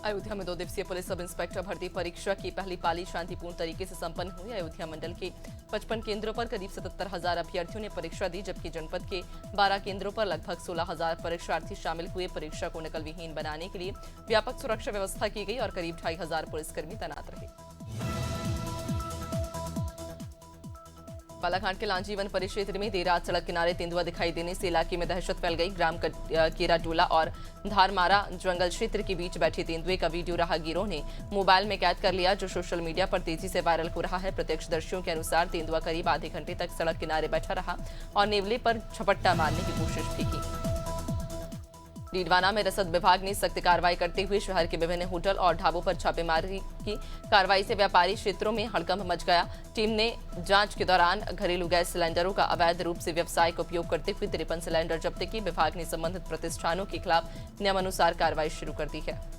अयोध्या में 2 दिवसीय police sub inspector भर्ती परीक्षा की पहली पाली शांतिपूर्ण तरीके से संपन्न हुई। अयोध्या मंडल के 55 केंद्रों पर करीब 77,000 अभ्यर्थियों ने परीक्षा दी, जबकि जनपद के 12 केंद्रों पर लगभग 16,000 परीक्षार्थी शामिल हुए। परीक्षा को नकल विहीन बनाने के लिए व्यापक सुरक्षा व्यवस्था की गई और करीब 2,500 पुलिसकर्मी तैनात रहे। बालाघाट के लांजी वन परिक्षेत्र में देर रात सड़क किनारे तेंदुआ दिखाई देने से इलाके में दहशत फैल गई। ग्राम केराडोला और धारमारा जंगल क्षेत्र के बीच बैठे तेंदुए का वीडियो राहगीरों ने मोबाइल में कैद कर लिया, जो सोशल मीडिया पर तेजी से वायरल हो रहा है। प्रत्यक्षदर्शियों के अनुसार तेंदुआ करीब आधे घंटे तक सड़क किनारे बैठा रहा और नेवले पर झपट्टा मारने की कोशिश भी की। डीडवाना में रसद विभाग ने सख्त कार्रवाई करते हुए शहर के विभिन्न होटल और ढाबों पर छापेमारी की। कार्रवाई से व्यापारी क्षेत्रों में हड़कंप मच गया। टीम ने जांच के दौरान घरेलू गैस सिलेंडरों का अवैध रूप से व्यावसायिक उपयोग करते हुए 53 सिलेंडर जब्त किए। विभाग ने संबंधित प्रतिष्ठानों के खिलाफ नियमानुसार कार्रवाई शुरू कर दी है।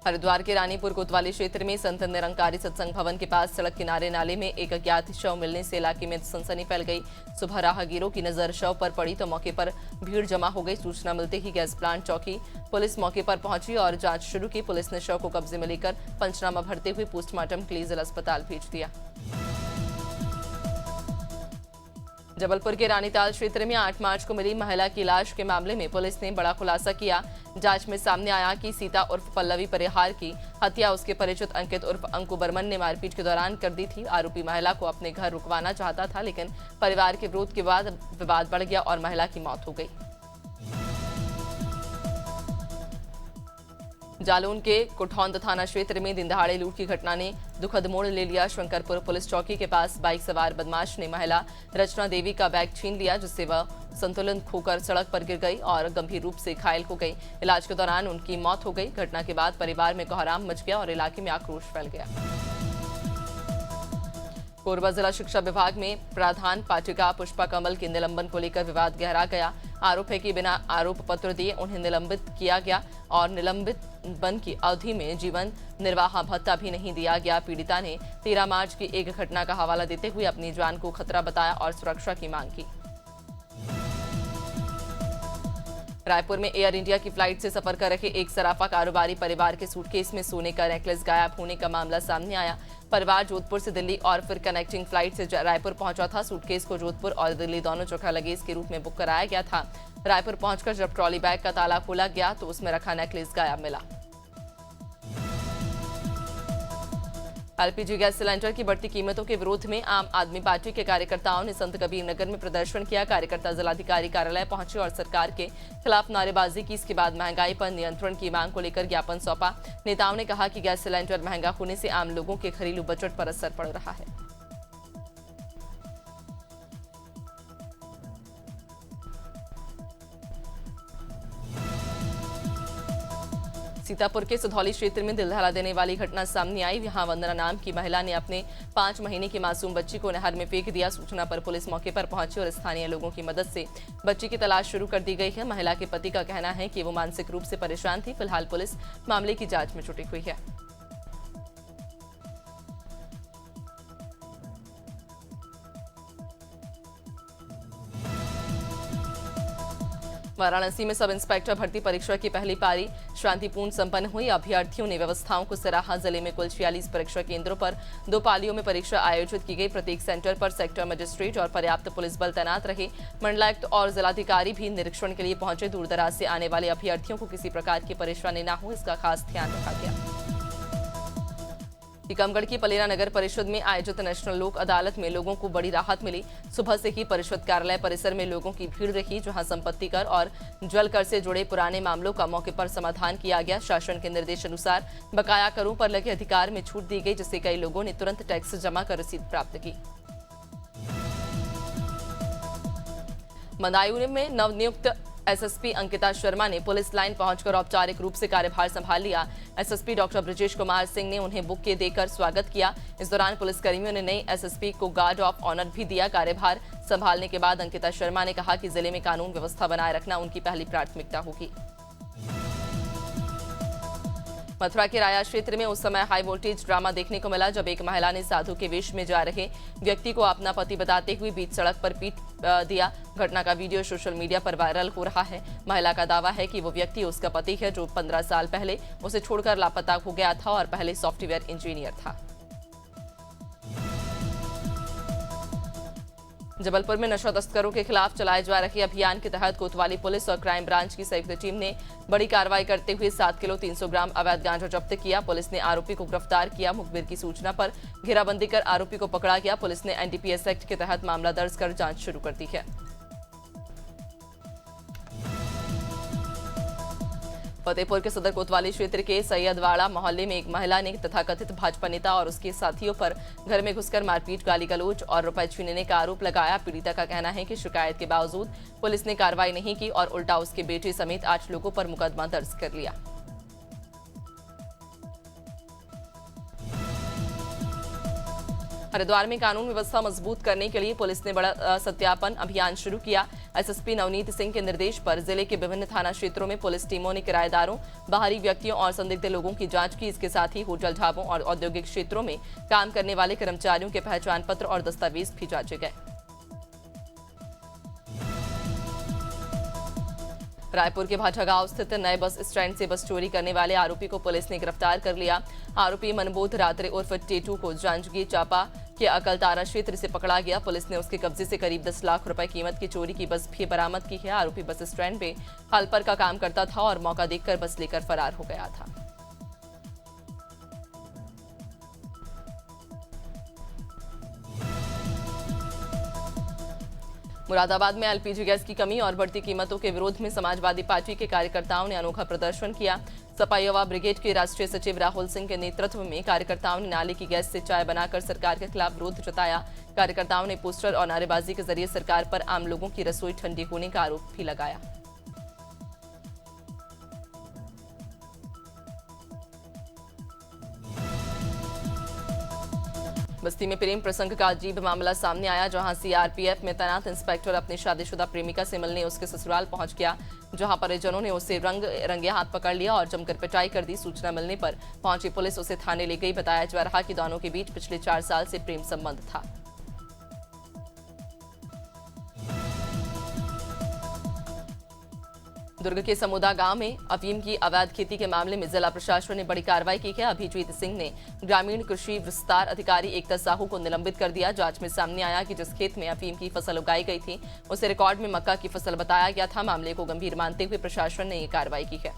हरिद्वार के रानीपुर कोतवाली क्षेत्र में संत निरंकारी सत्संग भवन के पास सड़क किनारे नाले में एक अज्ञात शव मिलने से इलाके में सनसनी फैल गई। सुबह राहगीरों की नजर शव पर पड़ी तो मौके पर भीड़ जमा हो गई। सूचना मिलते ही गैस प्लांट चौकी पुलिस मौके पर पहुंची और जांच शुरू की। पुलिस ने शव को कब्जे में लेकर पंचनामा भरते हुए पोस्टमार्टम के लिए जिला अस्पताल भेज दिया। जबलपुर के रानीताल क्षेत्र में 8 मार्च को मिली महिला की लाश के मामले में पुलिस ने बड़ा खुलासा किया। जांच में सामने आया कि सीता उर्फ पल्लवी परिहार की हत्या उसके परिचित अंकित उर्फ अंकु बर्मन ने मारपीट के दौरान कर दी थी। आरोपी महिला को अपने घर रुकवाना चाहता था, लेकिन परिवार के विरोध के बाद विवाद बढ़ गया और महिला की मौत हो गई। जालौन के कुठौंद थाना क्षेत्र में दिन दहाड़े लूट की घटना ने दुखद मोड़ ले लिया। शंकरपुर पुलिस चौकी के पास बाइक सवार बदमाश ने महिला रचना देवी का बैग छीन लिया, जिससे वह संतुलन खोकर सड़क पर गिर गई और गंभीर रूप से घायल हो गई। इलाज के दौरान उनकी मौत हो गई। घटना के बाद परिवार में कोहराम मच गया और इलाके में आक्रोश फैल गया। कोरबा जिला शिक्षा विभाग में प्रधान पाठिका पुष्पा कमल के निलंबन को लेकर विवाद गहरा गया। आरोप है कि बिना आरोप पत्र दिए उन्हें निलंबित किया गया और निलंबन की अवधि में जीवन निर्वाह भत्ता भी नहीं दिया गया। पीड़िता ने 13 मार्च की एक घटना का हवाला देते हुए अपनी जान को खतरा बताया और सुरक्षा की मांग की। रायपुर में एयर इंडिया की फ्लाइट से सफर कर रहे एक सराफा कारोबारी परिवार के सूटकेस में सोने का नेकलेस गायब होने का मामला सामने आया। परिवार जोधपुर से दिल्ली और फिर कनेक्टिंग फ्लाइट से रायपुर पहुंचा था। सूटकेस को जोधपुर और दिल्ली दोनों जगह लगेज के रूप में बुक कराया गया था। रायपुर पहुंचकर जब ट्रॉली बैग का ताला खोला गया तो उसमें रखा नेकलेस गायब मिला। एलपीजी गैस सिलेंडर की बढ़ती कीमतों के विरोध में आम आदमी पार्टी के कार्यकर्ताओं ने संत कबीर नगर में प्रदर्शन किया। कार्यकर्ता जिलाधिकारी कार्यालय पहुंचे और सरकार के खिलाफ नारेबाजी की। इसके बाद महंगाई पर नियंत्रण की मांग को लेकर ज्ञापन सौंपा। नेताओं ने कहा कि गैस सिलेंडर महंगा होने से आम लोगों के घरेलू बजट पर असर पड़ रहा है। सीतापुर के सुधौली क्षेत्र में दिल दहला देने वाली घटना सामने आई। यहां वंदना नाम की महिला ने अपने 5 महीने की मासूम बच्ची को नहर में फेंक दिया। सूचना पर पुलिस मौके पर पहुंची और स्थानीय लोगों की मदद से बच्ची की तलाश शुरू कर दी गई है। महिला के पति का कहना है कि वो मानसिक रूप से परेशान थी। फिलहाल पुलिस मामले की जांच में जुटी हुई है। वाराणसी में सब इंस्पेक्टर भर्ती परीक्षा की पहली पारी शांतिपूर्ण संपन्न हुई। अभ्यर्थियों ने व्यवस्थाओं को सराहा। जिले में कुल 46 परीक्षा केंद्रों पर 2 पालियों में परीक्षा आयोजित की गई। प्रत्येक सेंटर पर सेक्टर मजिस्ट्रेट और पर्याप्त पुलिस बल तैनात रहे। मंडलायुक्त और जिलाधिकारी भी निरीक्षण के लिए पहुंचे। दूर दराज से आने वाले अभ्यर्थियों को किसी प्रकार की परेशानी न हो, इसका खास ध्यान रखा गया। टीकमगढ़ की पलेरा नगर परिषद में आयोजित नेशनल लोक अदालत में लोगों को बड़ी राहत मिली। सुबह से ही परिषद कार्यालय परिसर में लोगों की भीड़ रही, जहां संपत्ति कर और जल कर से जुड़े पुराने मामलों का मौके पर समाधान किया गया। शासन के निर्देश अनुसार बकाया करों पर लगे अधिकार में छूट दी गई, जिससे कई लोगों ने तुरंत टैक्स जमा कर रसीद प्राप्त की। बदायूं में नवनियुक्त एसएसपी अंकिता शर्मा ने पुलिस लाइन पहुंचकर औपचारिक रूप से कार्यभार संभाल लिया। एसएसपी डॉक्टर ब्रजेश कुमार सिंह ने उन्हें बुके देकर स्वागत किया। इस दौरान पुलिसकर्मियों ने नई एसएसपी को गार्ड ऑफ ऑनर भी दिया। कार्यभार संभालने के बाद अंकिता शर्मा ने कहा कि जिले में कानून व्यवस्था बनाए रखना उनकी पहली प्राथमिकता होगी। मथुरा के राया क्षेत्र में उस समय हाई वोल्टेज ड्रामा देखने को मिला जब एक महिला ने साधु के वेश में जा रहे व्यक्ति को अपना पति बताते हुए बीच सड़क पर पीट दिया। घटना का वीडियो सोशल मीडिया पर वायरल हो रहा है। महिला का दावा है कि वो व्यक्ति उसका पति है जो 15 साल पहले उसे छोड़कर लापता हो गया था और पहले सॉफ्टवेयर इंजीनियर था। जबलपुर में नशा तस्करों के खिलाफ चलाए जा रहे अभियान के तहत कोतवाली पुलिस और क्राइम ब्रांच की संयुक्त टीम ने बड़ी कार्रवाई करते हुए 7 किलो 300 ग्राम अवैध गांजा जब्त किया। पुलिस ने आरोपी को गिरफ्तार किया। मुखबिर की सूचना पर घेराबंदी कर आरोपी को पकड़ा गया। पुलिस ने एनडीपीएस एक्ट के तहत मामला दर्ज कर जांच शुरू कर दी है। फतेहपुर के सदर कोतवाली क्षेत्र के सैयदवाड़ा मोहल्ले में एक महिला ने तथाकथित भाजपा नेता और उसके साथियों पर घर में घुसकर मारपीट, गाली गलौज और रुपए छीनने का आरोप लगाया। पीड़िता का कहना है कि शिकायत के बावजूद पुलिस ने कार्रवाई नहीं की और उल्टा उसके बेटे समेत 8 लोगों पर मुकदमा दर्ज कर लिया। हरिद्वार में कानून व्यवस्था मजबूत करने के लिए पुलिस ने बड़ा सत्यापन अभियान शुरू किया। एसएसपी नवनीत सिंह के निर्देश पर जिले के विभिन्न थाना क्षेत्रों में पुलिस टीमों ने किराएदारों, बाहरी व्यक्तियों और संदिग्ध लोगों की जांच की। इसके साथ ही होटल, ढाबों और औद्योगिक क्षेत्रों में काम करने वाले कर्मचारियों के पहचान पत्र और दस्तावेज भी जांचे गए। रायपुर के भाटागांव स्थित नए बस स्टैंड से बस चोरी करने वाले आरोपी को पुलिस ने गिरफ्तार कर लिया। आरोपी मनबोध रात्रे उर्फ टेटू को जांजगीर चांपा के अकलतारा क्षेत्र से पकड़ा गया। पुलिस ने उसके कब्जे से करीब 10 लाख रुपए कीमत की चोरी की बस भी बरामद की है। आरोपी बस स्टैंड पे हेल्पर का काम करता था और मौका देखकर बस लेकर फरार हो गया था। मुरादाबाद में एलपीजी गैस की कमी और बढ़ती कीमतों के विरोध में समाजवादी पार्टी के कार्यकर्ताओं ने अनोखा प्रदर्शन किया। सपा युवा ब्रिगेड के राष्ट्रीय सचिव राहुल सिंह के नेतृत्व में कार्यकर्ताओं ने नाले की गैस से चाय बनाकर सरकार के खिलाफ विरोध जताया। कार्यकर्ताओं ने पोस्टर और नारेबाजी के जरिए सरकार पर आम लोगों की रसोई ठंडी होने का आरोप भी लगाया। बस्ती में प्रेम प्रसंग का अजीब मामला सामने आया, जहां सीआरपीएफ में तैनात इंस्पेक्टर अपनी शादीशुदा प्रेमिका से मिलने उसके ससुराल पहुंच गया, जहां परिजनों ने उसे रंगे हाथ पकड़ लिया और जमकर पिटाई कर दी। सूचना मिलने पर पहुंची पुलिस उसे थाने ले गई। बताया जा रहा कि दोनों के बीच पिछले 4 साल से प्रेम संबंध था। दुर्ग के समुदा गांव में अफीम की अवैध खेती के मामले में जिला प्रशासन ने बड़ी कार्रवाई की है। अभिजीत सिंह ने ग्रामीण कृषि विस्तार अधिकारी एकता साहू को निलंबित कर दिया। जांच में सामने आया कि जिस खेत में अफीम की फसल उगाई गई थी उसे रिकॉर्ड में मक्का की फसल बताया गया था। मामले को गंभीर मानते हुए प्रशासन ने ये कार्रवाई की है।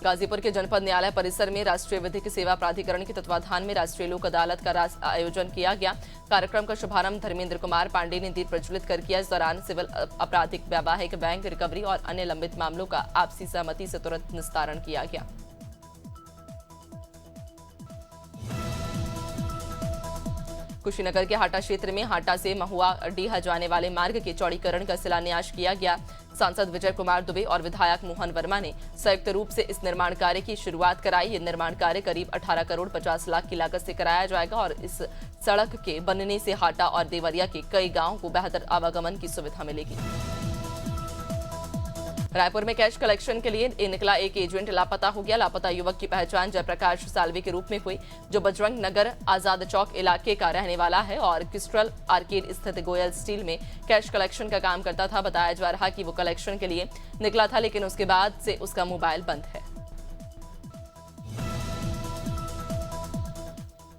गाजीपुर के जनपद न्यायालय परिसर में राष्ट्रीय विधिक सेवा प्राधिकरण के तत्वाधान में राष्ट्रीय लोक अदालत का आयोजन किया गया। कार्यक्रम का शुभारंभ धर्मेंद्र कुमार पांडे ने दीप प्रज्वलित कर किया। इस दौरान सिविल, आपराधिक, वैवाहिक, बैंक रिकवरी और अन्य लंबित मामलों का आपसी सहमति से तुरंत निस्तारण किया गया। कुशीनगर के हाटा क्षेत्र में हाटा से महुआ डीहा जाने वाले मार्ग के चौड़ीकरण का शिलान्यास किया गया। सांसद विजय कुमार दुबे और विधायक मोहन वर्मा ने संयुक्त रूप से इस निर्माण कार्य की शुरुआत कराई। ये निर्माण कार्य करीब 18 करोड़ 50 लाख की लागत से कराया जाएगा और इस सड़क के बनने से हाटा और देवरिया के कई गांवों को बेहतर आवागमन की सुविधा मिलेगी। रायपुर में कैश कलेक्शन के लिए निकला एक एजेंट लापता हो गया। लापता युवक की पहचान जयप्रकाश साल्वे के रूप में हुई, जो बजरंग नगर आजाद चौक इलाके का रहने वाला है और क्रिस्टल आर्केड स्थित गोयल स्टील में कैश कलेक्शन का काम करता था। बताया जा रहा कि वो कलेक्शन के लिए निकला था, लेकिन उसके बाद से उसका मोबाइल बंद है।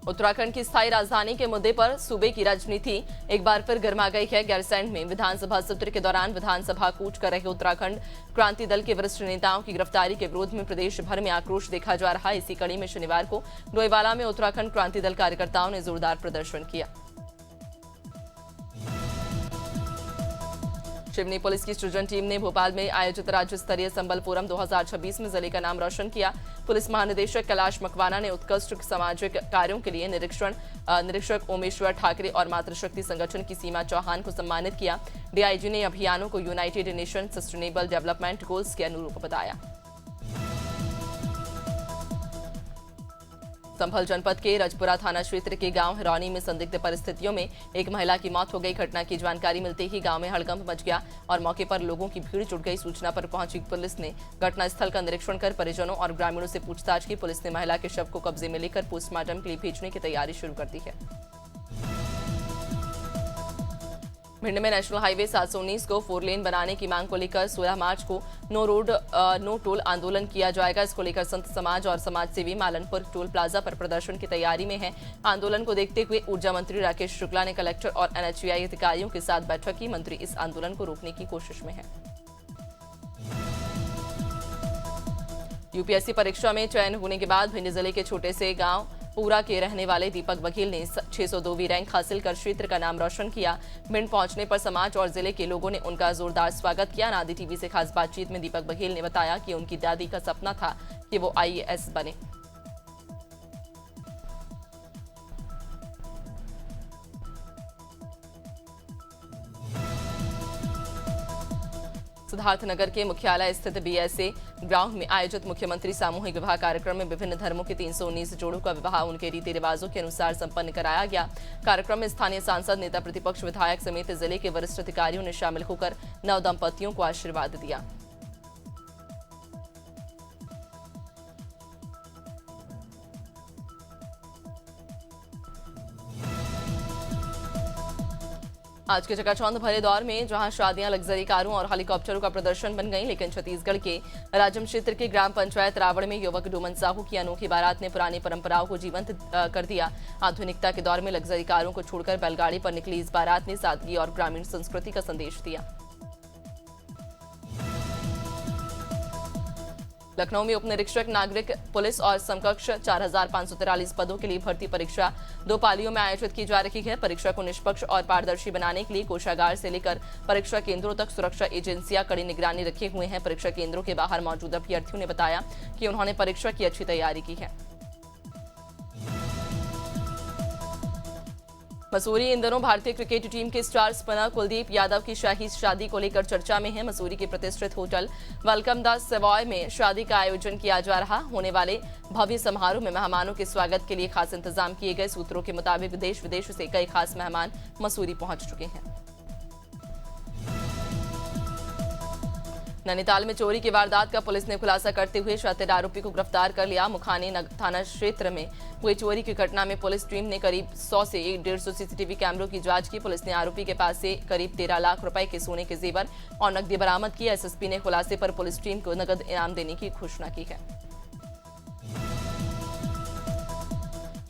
उत्तराखंड की स्थायी राजधानी के मुद्दे पर सूबे की राजनीति एक बार फिर गर्मा गई है। गैरसैंण में विधानसभा सत्र के दौरान विधानसभा कूच कर रहे उत्तराखंड क्रांति दल के वरिष्ठ नेताओं की गिरफ्तारी के विरोध में प्रदेश भर में आक्रोश देखा जा रहा है। इसी कड़ी में शनिवार को डोईवाला में उत्तराखंड क्रांति दल कार्यकर्ताओं ने जोरदार प्रदर्शन किया। शिवनी पुलिस की सृजन टीम ने भोपाल में आयोजित राज्य स्तरीय संबल फोरम 2026 में जिले का नाम रोशन किया। पुलिस महानिदेशक कैलाश मकवाना ने उत्कृष्ट सामाजिक कार्यों के लिए निरीक्षक ओमेश्वर ठाकरे और मातृशक्ति संगठन की सीमा चौहान को सम्मानित किया। डीआईजी ने अभियानों को United nation sustainable development goals के अनुरूप बताया। संभल जनपद के रजपुरा थाना क्षेत्र के गांव हिरौनी में संदिग्ध परिस्थितियों में एक महिला की मौत हो गई। घटना की जानकारी मिलते ही गांव में हड़कंप मच गया और मौके पर लोगों की भीड़ जुट गई। सूचना पर पहुंची पुलिस ने घटनास्थल का निरीक्षण कर परिजनों और ग्रामीणों से पूछताछ की। पुलिस ने महिला के शव को कब्जे में लेकर पोस्टमार्टम के लिए भेजने की तैयारी शुरू कर दी है। भिंड में नेशनल हाईवे 719 को 4 लेन बनाने की मांग को लेकर 16 मार्च को नो रोड नो टोल आंदोलन किया जाएगा। इसको लेकर संत समाज और समाज सेवी मालनपुर टोल प्लाजा पर प्रदर्शन की तैयारी में है। आंदोलन को देखते हुए ऊर्जा मंत्री राकेश शुक्ला ने कलेक्टर और एनएचएआई अधिकारियों के साथ बैठक की। मंत्री इस आंदोलन को रोकने की कोशिश में है। यूपीएससी परीक्षा में चयन होने के बाद भिंड जिले के छोटे से गांव पूरा के रहने वाले दीपक बघेल ने 602वीं रैंक हासिल कर क्षेत्र का नाम रोशन किया। भिंड पहुंचने पर समाज और जिले के लोगों ने उनका जोरदार स्वागत किया। नादी टीवी से खास बातचीत में दीपक बघेल ने बताया कि उनकी दादी का सपना था कि वो आईएएस बने। सिद्धार्थनगर के मुख्यालय स्थित बीएसए ग्राउंड में आयोजित मुख्यमंत्री सामूहिक विवाह कार्यक्रम में विभिन्न धर्मों के 319 जोड़ों का विवाह उनके रीति रिवाजों के अनुसार संपन्न कराया गया। कार्यक्रम में स्थानीय सांसद, नेता प्रतिपक्ष, विधायक समेत जिले के वरिष्ठ अधिकारियों ने शामिल होकर नव दंपतियों को आशीर्वाद दिया। आज के चकाचौंध भरे दौर में जहां शादियां लग्जरी कारों और हेलीकॉप्टरों का प्रदर्शन बन गई, लेकिन छत्तीसगढ़ के राजम क्षेत्र के ग्राम पंचायत रावण में युवक डोमन साहू की अनोखी बारात ने पुरानी परंपराओं को जीवंत कर दिया। आधुनिकता के दौर में लग्जरी कारों को छोड़कर बैलगाड़ी पर निकली इस बारात ने सादगी और ग्रामीण संस्कृति का संदेश दिया। लखनऊ में उपनिरीक्षक नागरिक पुलिस और समकक्ष 4543 पदों के लिए भर्ती परीक्षा 2 पालियों में आयोजित की जा रही है। परीक्षा को निष्पक्ष और पारदर्शी बनाने के लिए कोषागार से लेकर परीक्षा केंद्रों तक सुरक्षा एजेंसियां कड़ी निगरानी रखे हुए हैं। परीक्षा केंद्रों के बाहर मौजूद अभ्यर्थियों ने बताया कि उन्होंने परीक्षा की अच्छी तैयारी की है। मसूरी इन दिनों भारतीय क्रिकेट टीम के स्टार स्पिनर कुलदीप यादव की शाही शादी को लेकर चर्चा में है। मसूरी के प्रतिष्ठित होटल वेलकम द सेवॉय में शादी का आयोजन किया जा रहा। होने वाले भव्य समारोह में मेहमानों के स्वागत के लिए खास इंतजाम किए गए। सूत्रों के मुताबिक देश विदेश से कई खास मेहमान मसूरी पहुंच चुके हैं। नैनीताल में चोरी की वारदात का पुलिस ने खुलासा करते हुए शातिर आरोपी को गिरफ्तार कर लिया। मुखानी थाना क्षेत्र में हुई चोरी की घटना में पुलिस टीम ने करीब 100 से 150 सीसीटीवी कैमरों की जांच की। पुलिस ने आरोपी के पास से करीब 13 लाख रुपए के सोने के जेवर और नकदी बरामद की। एसएसपी ने खुलासे पर पुलिस टीम को नकद इनाम देने की घोषणा की है।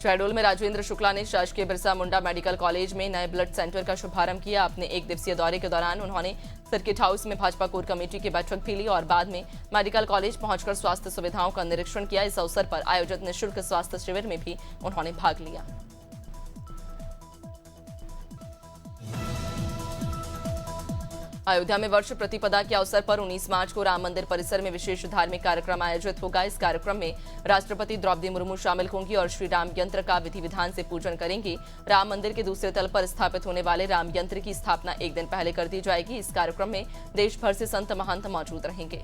शहडोल में राजेंद्र शुक्ला ने शासकीय बिरसा मुंडा मेडिकल कॉलेज में नए ब्लड सेंटर का शुभारंभ किया। अपने 1 दिवसीय दौरे के दौरान उन्होंने सर्किट हाउस में भाजपा कोर कमेटी की बैठक भी ली और बाद में मेडिकल कॉलेज पहुंचकर स्वास्थ्य सुविधाओं का निरीक्षण किया। इस अवसर पर आयोजित निःशुल्क स्वास्थ्य शिविर में भी उन्होंने भाग लिया। अयोध्या में वर्ष प्रतिपदा के अवसर पर 19 मार्च को राम मंदिर परिसर में विशेष धार्मिक कार्यक्रम आयोजित होगा। इस कार्यक्रम में राष्ट्रपति द्रौपदी मुर्मू शामिल होंगी और श्री राम यंत्र का विधि विधान से पूजन करेंगी। राम मंदिर के दूसरे तल पर स्थापित होने वाले राम यंत्र की स्थापना 1 दिन पहले कर दी जाएगी। इस कार्यक्रम में देश भर से संत महंत मौजूद रहेंगे।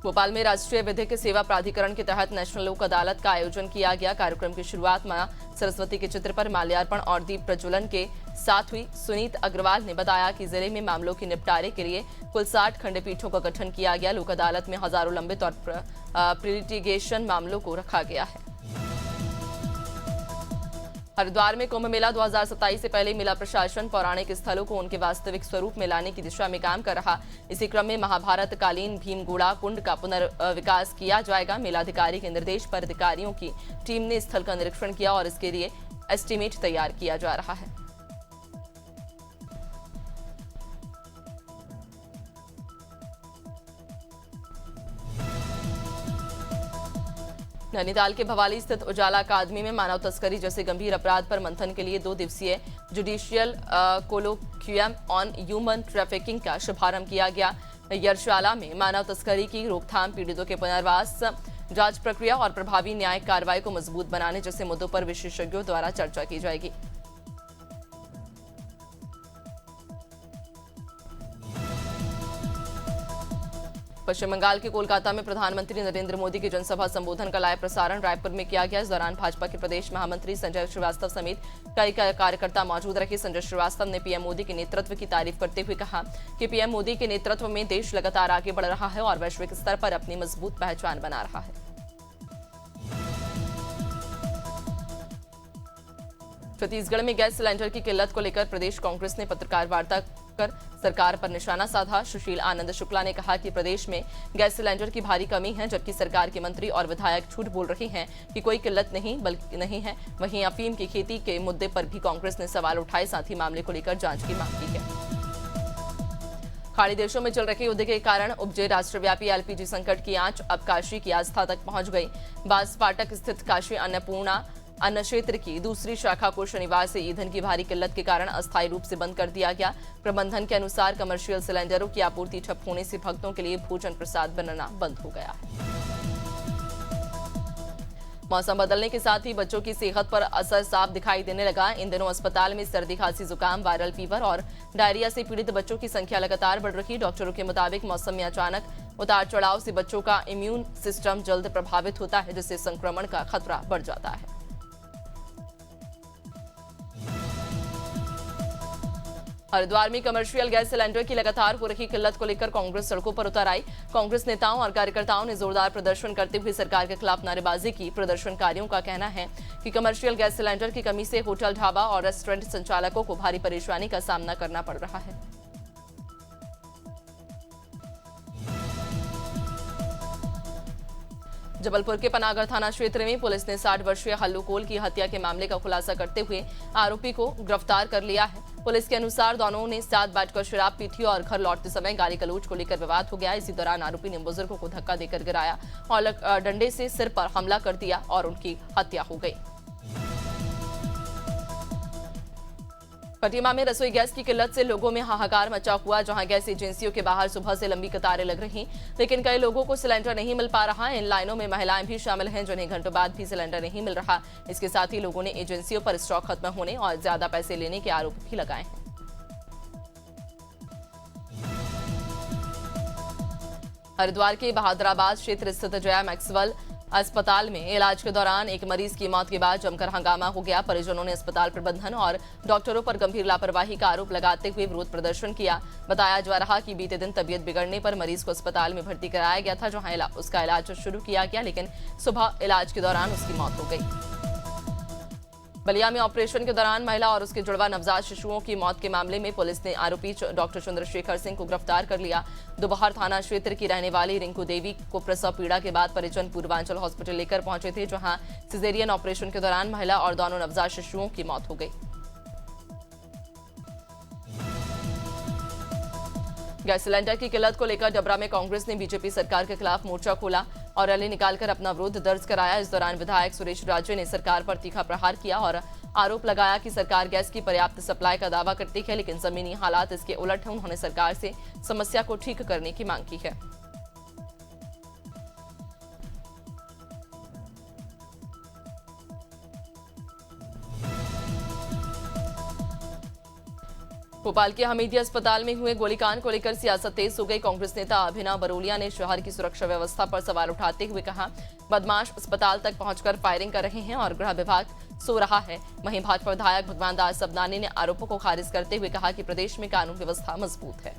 भोपाल में राष्ट्रीय विधिक सेवा प्राधिकरण के तहत नेशनल लोक अदालत का आयोजन किया गया। कार्यक्रम की शुरुआत मां सरस्वती के चित्र पर माल्यार्पण और दीप प्रज्वलन के साथ हुई। सुनीत अग्रवाल ने बताया कि जिले में मामलों के निपटारे के लिए कुल 60 खंडपीठों का गठन किया गया। लोक अदालत में हजारों लंबित और प्रीलिटिगेशन मामलों को रखा गया है। हरिद्वार में कुंभ मेला 2027 से पहले मेला प्रशासन पौराणिक स्थलों को उनके वास्तविक स्वरूप में लाने की दिशा में काम कर रहा। इसी क्रम में महाभारत कालीन भीमगोड़ा कुंड का पुनर्विकास किया जाएगा। मेलाधिकारी के निर्देश पर अधिकारियों की टीम ने स्थल का निरीक्षण किया और इसके लिए एस्टीमेट तैयार किया जा रहा है। नैनीताल के भवाली स्थित उजाला अकादमी में मानव तस्करी जैसे गंभीर अपराध पर मंथन के लिए 2 दिवसीय जुडिशियल कोलोक्वियम ऑन ह्यूमन ट्रैफिकिंग का शुभारंभ किया गया। यरशाला में मानव तस्करी की रोकथाम, पीड़ितों के पुनर्वास, जांच प्रक्रिया और प्रभावी न्यायिक कार्रवाई को मजबूत बनाने जैसे मुद्दों पर विशेषज्ञों द्वारा चर्चा की जाएगी। पश्चिम बंगाल के कोलकाता में प्रधानमंत्री नरेंद्र मोदी की जनसभा संबोधन का लाइव प्रसारण रायपुर में किया गया। इस दौरान भाजपा के प्रदेश महामंत्री संजय श्रीवास्तव समेत कई कार्यकर्ता मौजूद रहे। संजय श्रीवास्तव ने पीएम मोदी के नेतृत्व की तारीफ करते हुए कहा कि पीएम मोदी के नेतृत्व में देश लगातार आगे बढ़ रहा है और वैश्विक स्तर पर अपनी मजबूत पहचान बना रहा है। छत्तीसगढ़ में गैस सिलेंडर की किल्लत को लेकर प्रदेश कांग्रेस ने पत्रकार वार्ता कर सरकार पर निशाना साधा। सुशील आनंद शुक्ला ने कहा कि प्रदेश में गैस सिलेंडर की भारी कमी है, जबकि सरकार के मंत्री और विधायक झूठ बोल रहे हैं कि कोई किल्लत नहीं है। वहीं अफीम की खेती के मुद्दे पर भी कांग्रेस ने सवाल उठाए, साथ ही मामले को लेकर जांच की मांग की है। खाड़ी देशों में चल रहे युद्ध के कारण उपजे राष्ट्रव्यापी एलपीजी संकट की आंच अब काशी की आस्था तक पहुंच गई। बास फाटक स्थित काशी अन्नपूर्णा अन्न क्षेत्र की दूसरी शाखा को शनिवार से ईंधन की भारी किल्लत के कारण अस्थायी रूप से बंद कर दिया गया। प्रबंधन के अनुसार कमर्शियल सिलेंडरों की आपूर्ति ठप होने से भक्तों के लिए भोजन प्रसाद बनना बंद हो गया है। मौसम बदलने के साथ ही बच्चों की सेहत पर असर साफ दिखाई देने लगा। इन दिनों अस्पताल में सर्दी, खांसी, जुकाम, वायरल फीवर और डायरिया से पीड़ित बच्चों की संख्या लगातार बढ़ रही। डॉक्टरों के मुताबिक मौसम में अचानक उतार चढ़ाव से बच्चों का इम्यून सिस्टम जल्द प्रभावित होता है, जिससे संक्रमण का खतरा बढ़ जाता है। हरिद्वार में कमर्शियल गैस सिलेंडर की लगातार हो रही किल्लत को लेकर कांग्रेस सड़कों पर उतर आई। कांग्रेस नेताओं और कार्यकर्ताओं ने जोरदार प्रदर्शन करते हुए सरकार के खिलाफ नारेबाजी की। प्रदर्शनकारियों का कहना है कि कमर्शियल गैस सिलेंडर की कमी से होटल, ढाबा और रेस्टोरेंट संचालकों को भारी परेशानी का सामना करना पड़ रहा है। जबलपुर के पनागर थाना क्षेत्र में पुलिस ने 60 वर्षीय हल्लू कोल की हत्या के मामले का खुलासा करते हुए आरोपी को गिरफ्तार कर लिया है। पुलिस के अनुसार दोनों ने साथ बैठकर शराब पी थी और घर लौटते समय गाली गलौज को लेकर विवाद हो गया। इसी दौरान आरोपी ने बुजुर्गों को धक्का देकर गिराया और डंडे से सिर पर हमला कर दिया और उनकी हत्या हो गई। कटिमा में रसोई गैस की किल्लत से लोगों में हाहाकार मचा हुआ। जहां गैस एजेंसियों के बाहर सुबह से लंबी कतारें लग रही, लेकिन कई लोगों को सिलेंडर नहीं मिल पा रहा। इन लाइनों में महिलाएं भी शामिल हैं, जिन्हें घंटों बाद भी सिलेंडर नहीं मिल रहा। इसके साथ ही लोगों ने एजेंसियों पर स्टॉक खत्म होने और ज्यादा पैसे लेने के आरोप भी लगाए हैं। हरिद्वार के बहादुराबाद क्षेत्र स्थित जया मैक्सवेल अस्पताल में इलाज के दौरान एक मरीज की मौत के बाद जमकर हंगामा हो गया। परिजनों ने अस्पताल प्रबंधन और डॉक्टरों पर गंभीर लापरवाही का आरोप लगाते हुए विरोध प्रदर्शन किया। बताया जा रहा कि बीते दिन तबीयत बिगड़ने पर मरीज को अस्पताल में भर्ती कराया गया था, जहां उसका इलाज शुरू किया गया, लेकिन सुबह इलाज के दौरान उसकी मौत हो गई। बलिया में ऑपरेशन के दौरान महिला और उसके जुड़वा नवजात शिशुओं की मौत के मामले में पुलिस ने आरोपी डॉक्टर चंद्रशेखर सिंह को गिरफ्तार कर लिया। दोपहर थाना क्षेत्र की रहने वाली रिंकू देवी को प्रसव पीड़ा के बाद परिजन पूर्वांचल हॉस्पिटल लेकर पहुंचे थे, जहां सिजेरियन ऑपरेशन के दौरान महिला और दोनों नवजात शिशुओं की मौत हो गई। गैस सिलेंडर की किल्लत को लेकर डबरा में कांग्रेस ने बीजेपी सरकार के खिलाफ मोर्चा खोला और रैली निकालकर अपना विरोध दर्ज कराया। इस दौरान विधायक सुरेश राजे ने सरकार पर तीखा प्रहार किया और आरोप लगाया कि सरकार गैस की पर्याप्त सप्लाई का दावा करती है, लेकिन जमीनी हालात इसके उलट है। उन्होंने सरकार से समस्या को ठीक करने की मांग की है। भोपाल के हमीदिया अस्पताल में हुए गोलीकांड को लेकर सियासत तेज हो गई। कांग्रेस नेता अभिनव बरोलिया ने शहर की सुरक्षा व्यवस्था पर सवाल उठाते हुए कहा, बदमाश अस्पताल तक पहुंचकर फायरिंग कर रहे हैं और गृह विभाग सो रहा है। वहीं भाजपा विधायक भगवान दास सबनानी ने आरोपों को खारिज करते हुए कहा कि प्रदेश में कानून व्यवस्था मजबूत है।